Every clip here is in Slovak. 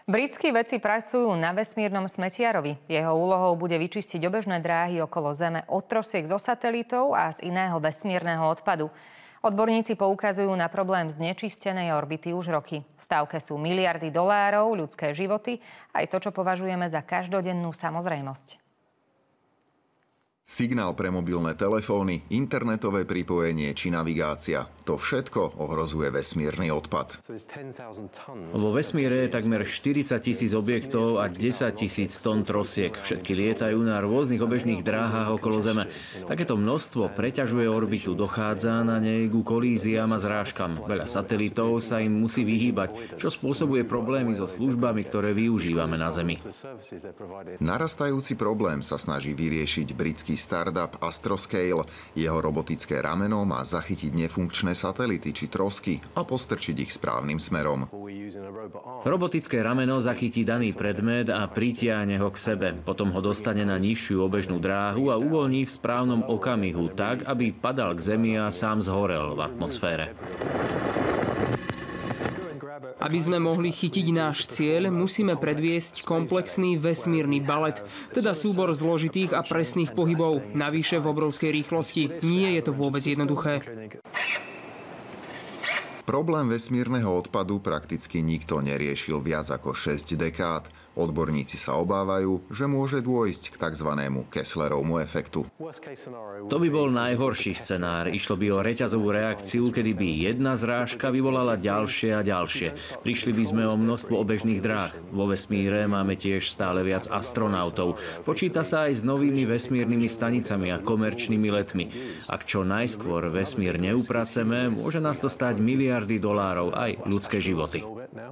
Britskí vedci pracujú na vesmírnom smetiarovi. Jeho úlohou bude vyčistiť obežné dráhy okolo Zeme od trosiek zo satelitov a z iného vesmírneho odpadu. Odborníci poukazujú na problém znečistenej orbity už roky. V stávke sú miliardy dolárov, ľudské životy, aj to, čo považujeme za každodennú samozrejmosť. Signál pre mobilné telefóny, internetové pripojenie či navigácia. To všetko ohrozuje vesmírny odpad. Vo vesmíre je takmer 40 000 objektov a 10 000 tón trosiek. Všetky lietajú na rôznych obežných dráhach okolo Zeme. Takéto množstvo preťažuje orbitu, dochádza na nej ku kolíziám a zrážkam. Veľa satelitov sa im musí vyhýbať, čo spôsobuje problémy so službami, ktoré využívame na Zemi. Narastajúci problém sa snaží vyriešiť britský startup Astroscale. Jeho robotické rameno má zachytiť nefunkčné satelity či trosky a postrčiť ich správnym smerom. Robotické rameno zachytí daný predmet a pritiahne ho k sebe. Potom ho dostane na nižšiu obežnú dráhu a uvoľní v správnom okamihu tak, aby padal k Zemi a sám zhorel v atmosfére. Aby sme mohli chytiť náš cieľ, musíme predviesť komplexný vesmírny balet, teda súbor zložitých a presných pohybov, navyše v obrovskej rýchlosti. Nie je to vôbec jednoduché. Problém vesmírneho odpadu prakticky nikto neriešil viac ako 6 dekád. Odborníci sa obávajú, že môže dôjsť k tzv. Kesslerovmu efektu. To by bol najhorší scenár. Išlo by o reťazovú reakciu, kedy by jedna zrážka vyvolala ďalšie a ďalšie. Prišli by sme o množstvo obežných dráh. Vo vesmíre máme tiež stále viac astronautov. Počíta sa aj s novými vesmírnymi stanicami a komerčnými letmi. Ak čo najskôr vesmír neupraceme, môže nás to stáť miliardy dolárov aj ľudské životy.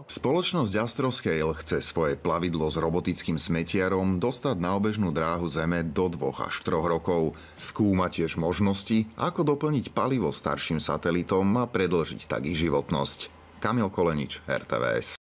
Spoločnosť Astroscale chce svoje plavidlo s robotickým smetiarom dostať na obežnú dráhu Zeme do 2 až 3 rokov. Skúma tiež možnosti, ako doplniť palivo starším satelitom a predĺžiť tak ich životnosť. Kamil Kolenič, RTVS.